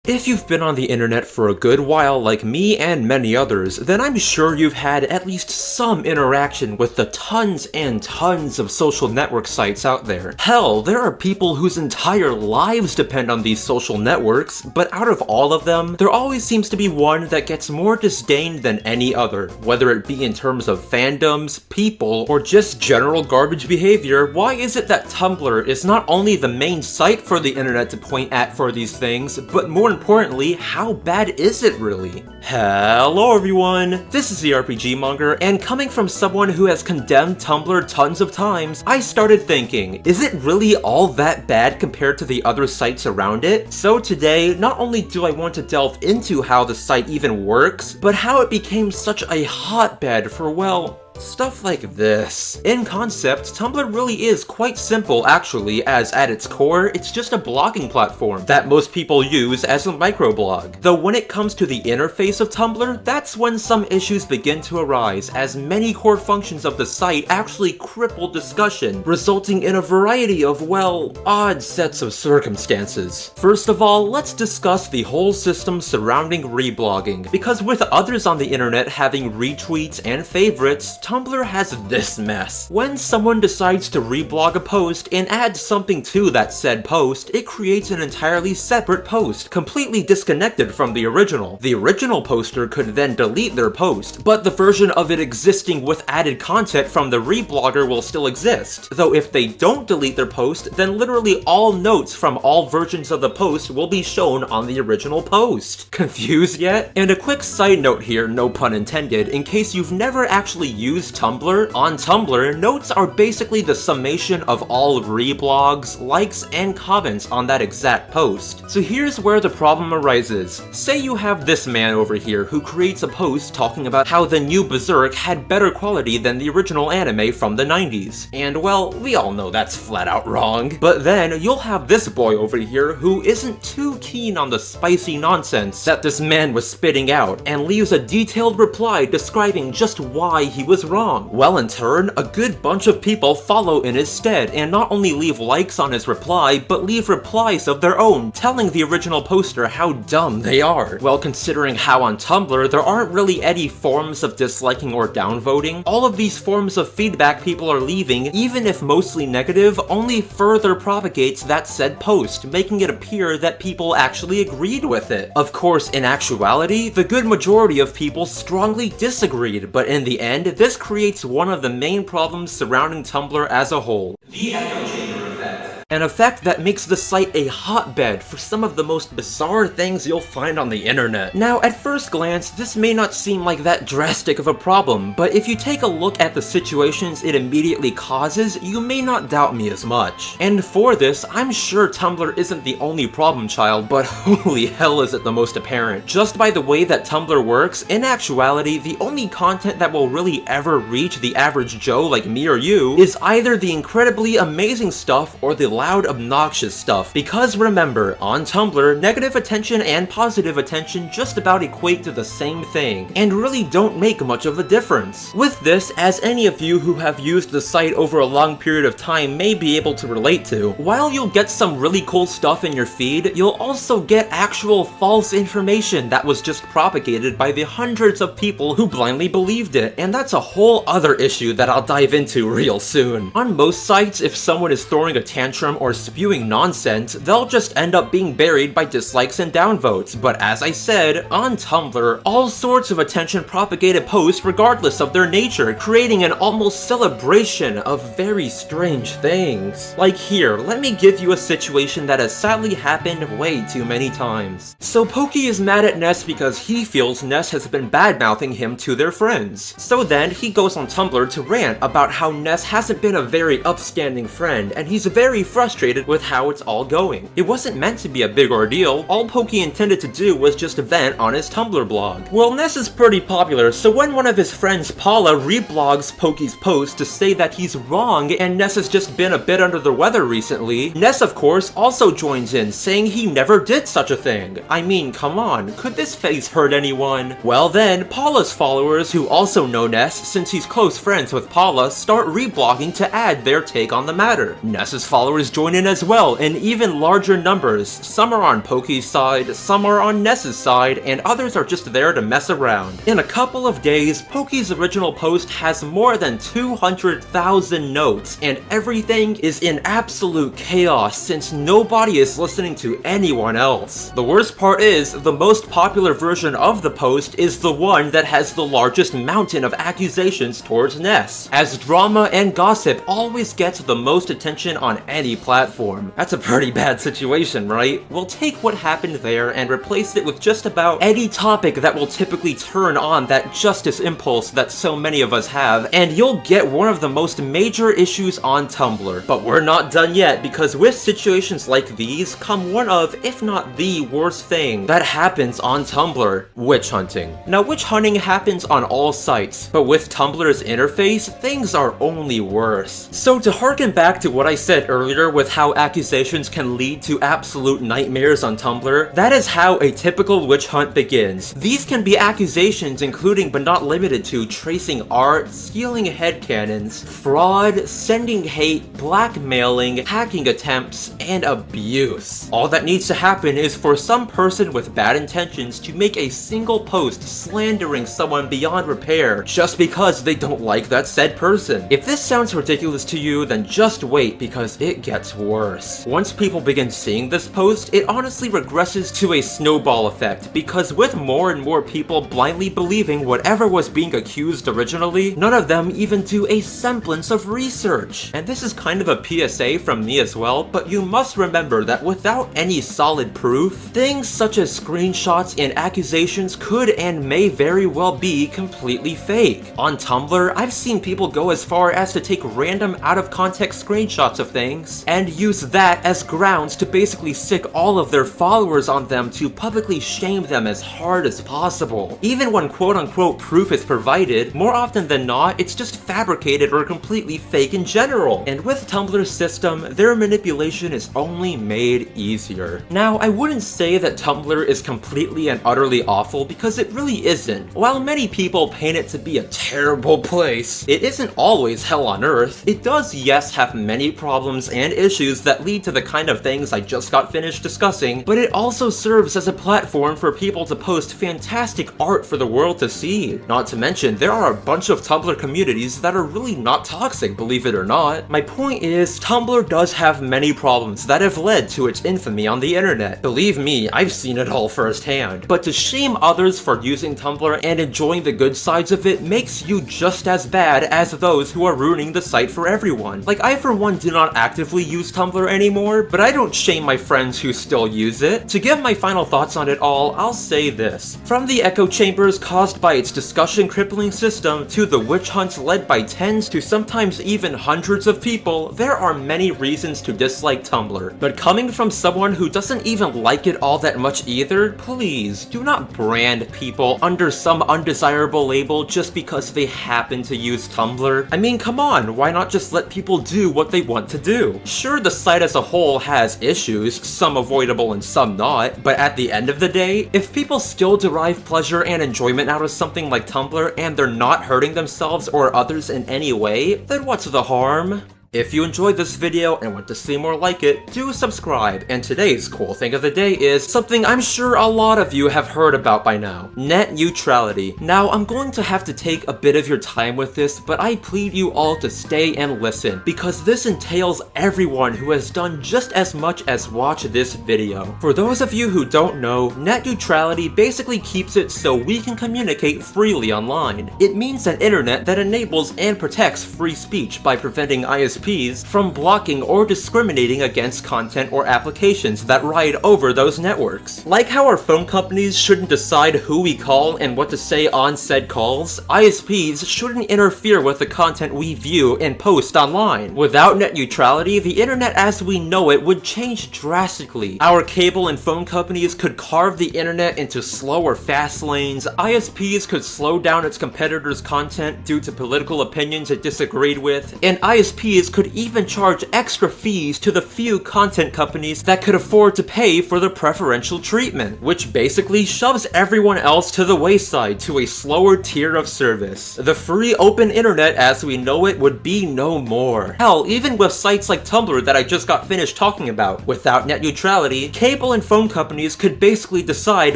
If you've been on the internet for a good while like me and many others, then I'm sure you've had at least some interaction with the tons and tons of social network sites out there. Hell, there are people whose entire lives depend on these social networks, but out of all of them, there always seems to be one that gets more disdained than any other. Whether it be in terms of fandoms, people, or just general garbage behavior, why is it that Tumblr is not only the main site for the internet to point at for these things, but more importantly, how bad is it really? Hello everyone, this is the RPG Monger, and coming from someone who has condemned Tumblr tons of times, I started thinking, is it really all that bad compared to the other sites around it? So today, not only do I want to delve into how the site even works, but how it became such a hotbed for, well, stuff like this. In concept, Tumblr really is quite simple actually, as at its core, it's just a blogging platform that most people use as a microblog. Though when it comes to the interface of Tumblr, that's when some issues begin to arise, as many core functions of the site actually cripple discussion, resulting in a variety of, well, odd sets of circumstances. First of all, let's discuss the whole system surrounding reblogging, because with others on the internet having retweets and favorites, Tumblr has this mess. When someone decides to reblog a post and add something to that said post, it creates an entirely separate post, completely disconnected from the original. The original poster could then delete their post, but the version of it existing with added content from the reblogger will still exist. Though if they don't delete their post, then literally all notes from all versions of the post will be shown on the original post. Confused yet? And a quick side note here, no pun intended, in case you've never actually used Tumblr. On Tumblr, notes are basically the summation of all reblogs, likes, and comments on that exact post. So here's where the problem arises. Say you have this man over here who creates a post talking about how the new Berserk had better quality than the original anime from the 90s. And well, we all know that's flat out wrong. But then you'll have this boy over here who isn't too keen on the spicy nonsense that this man was spitting out, and leaves a detailed reply describing just why he was wrong. Well, in turn, a good bunch of people follow in his stead and not only leave likes on his reply, but leave replies of their own, telling the original poster how dumb they are. Well, considering how on Tumblr there aren't really any forms of disliking or downvoting, all of these forms of feedback people are leaving, even if mostly negative, only further propagates that said post, making it appear that people actually agreed with it. Of course, in actuality, the good majority of people strongly disagreed, but in the end, this creates one of the main problems surrounding Tumblr as a whole. The echo chamber effect. An effect that makes the site a hotbed for some of the most bizarre things you'll find on the internet. Now, at first glance, this may not seem like that drastic of a problem, but if you take a look at the situations it immediately causes, you may not doubt me as much. And for this, I'm sure Tumblr isn't the only problem child, but holy hell is it the most apparent. Just by the way that Tumblr works, in actuality, the only content that will really ever reach the average Joe like me or you is either the incredibly amazing stuff or the loud, obnoxious stuff. Because remember, on Tumblr, negative attention and positive attention just about equate to the same thing, and really don't make much of a difference. With this, as any of you who have used the site over a long period of time may be able to relate to, while you'll get some really cool stuff in your feed, you'll also get actual false information that was just propagated by the hundreds of people who blindly believed it, and that's a whole other issue that I'll dive into real soon. On most sites, if someone is throwing a tantrum or spewing nonsense, they'll just end up being buried by dislikes and downvotes, but as I said, on Tumblr, all sorts of attention-propagated posts regardless of their nature, creating an almost celebration of very strange things. Like here, let me give you a situation that has sadly happened way too many times. So Pokey is mad at Ness because he feels Ness has been bad-mouthing him to their friends. So then, he goes on Tumblr to rant about how Ness hasn't been a very upstanding friend, and he's very frustrated with how it's all going. It wasn't meant to be a big ordeal, all Pokey intended to do was just vent on his Tumblr blog. Well, Ness is pretty popular, so when one of his friends, Paula, reblogs Pokey's post to say that he's wrong and Ness has just been a bit under the weather recently, Ness of course also joins in, saying he never did such a thing. I mean, come on, could this face hurt anyone? Well then, Paula's followers, who also know Ness since he's close friends with Paula, start reblogging to add their take on the matter. Ness's followers others join in as well in even larger numbers. Some are on Poke's side, some are on Ness's side, and others are just there to mess around. In a couple of days, Poke's original post has more than 200,000 notes, and everything is in absolute chaos since nobody is listening to anyone else. The worst part is, the most popular version of the post is the one that has the largest mountain of accusations towards Ness, as drama and gossip always gets the most attention on any platform. That's a pretty bad situation, right? We'll take what happened there and replace it with just about any topic that will typically turn on that justice impulse that so many of us have, and you'll get one of the most major issues on Tumblr. But we're not done yet, because with situations like these come one of, if not the worst thing that happens on Tumblr: witch hunting. Now, witch hunting happens on all sites, but with Tumblr's interface, things are only worse. So to harken back to what I said earlier with how accusations can lead to absolute nightmares on Tumblr, that is how a typical witch hunt begins. These can be accusations including but not limited to tracing art, stealing headcanons, fraud, sending hate, blackmailing, hacking attempts, and abuse. All that needs to happen is for some person with bad intentions to make a single post slandering someone beyond repair just because they don't like that said person. If this sounds ridiculous to you, then just wait, because it gets worse. Once people begin seeing this post, it honestly regresses to a snowball effect, because with more and more people blindly believing whatever was being accused originally, none of them even do a semblance of research. And this is kind of a PSA from me as well, but you must remember that without any solid proof, things such as screenshots and accusations could and may very well be completely fake. On Tumblr, I've seen people go as far as to take random out-of-context screenshots of things and use that as grounds to basically sick all of their followers on them to publicly shame them as hard as possible. Even when quote-unquote proof is provided, more often than not, it's just fabricated or completely fake in general. And with Tumblr's system, their manipulation is only made easier. Now, I wouldn't say that Tumblr is completely and utterly awful, because it really isn't. While many people paint it to be a terrible place, it isn't always hell on earth. It does, yes, have many problems and issues that lead to the kind of things I just got finished discussing, but it also serves as a platform for people to post fantastic art for the world to see. Not to mention, there are a bunch of Tumblr communities that are really not toxic, believe it or not. My point is, Tumblr does have many problems that have led to its infamy on the internet. Believe me, I've seen it all firsthand. But to shame others for using Tumblr and enjoying the good sides of it makes you just as bad as those who are ruining the site for everyone. Like, I for one do not actively use Tumblr anymore, but I don't shame my friends who still use it. To give my final thoughts on it all, I'll say this. From the echo chambers caused by its discussion-crippling system, to the witch hunts led by tens to sometimes even hundreds of people, there are many reasons to dislike Tumblr. But coming from someone who doesn't even like it all that much either, please do not brand people under some undesirable label just because they happen to use Tumblr. I mean, come on, why not just let people do what they want to do? Sure, the site as a whole has issues, some avoidable and some not, but at the end of the day, if people still derive pleasure and enjoyment out of something like Tumblr and they're not hurting themselves or others in any way, then what's the harm? If you enjoyed this video and want to see more like it, do subscribe, and today's cool thing of the day is something I'm sure a lot of you have heard about by now: net neutrality. Now, I'm going to have to take a bit of your time with this, but I plead you all to stay and listen, because this entails everyone who has done just as much as watch this video. For those of you who don't know, net neutrality basically keeps it so we can communicate freely online. It means an internet that enables and protects free speech by preventing ISPs from blocking or discriminating against content or applications that ride over those networks. Like how our phone companies shouldn't decide who we call and what to say on said calls, ISPs shouldn't interfere with the content we view and post online. Without net neutrality, the internet as we know it would change drastically. Our cable and phone companies could carve the internet into slow or fast lanes, ISPs could slow down its competitors' content due to political opinions it disagreed with, and ISPs companies could even charge extra fees to the few content companies that could afford to pay for the preferential treatment, which basically shoves everyone else to the wayside to a slower tier of service. The free open internet as we know it would be no more. Hell, even with sites like Tumblr that I just got finished talking about, without net neutrality, cable and phone companies could basically decide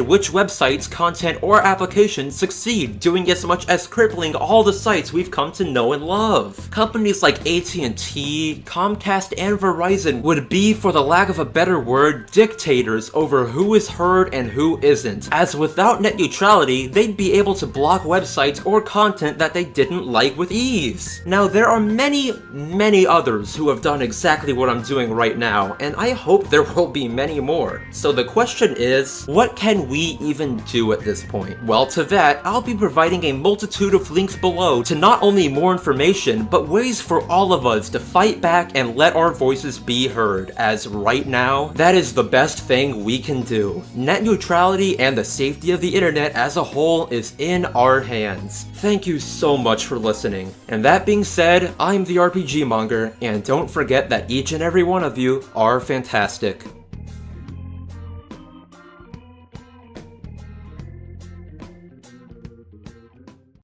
which websites, content, or applications succeed, doing as much as crippling all the sites we've come to know and love. Companies like AT&T, Comcast, and Verizon would be, for the lack of a better word, dictators over who is heard and who isn't, as without net neutrality, they'd be able to block websites or content that they didn't like with ease. Now, there are many others who have done exactly what I'm doing right now, and I hope there will be many more. So the question is, what can we even do at this point? Well, to that, I'll be providing a multitude of links below to not only more information, but ways for all of us to fight back and let our voices be heard, as right now, that is the best thing we can do. Net neutrality and the safety of the internet as a whole is in our hands. Thank you so much for listening. And that being said, I'm the RPG Monger, and don't forget that each and every one of you are fantastic.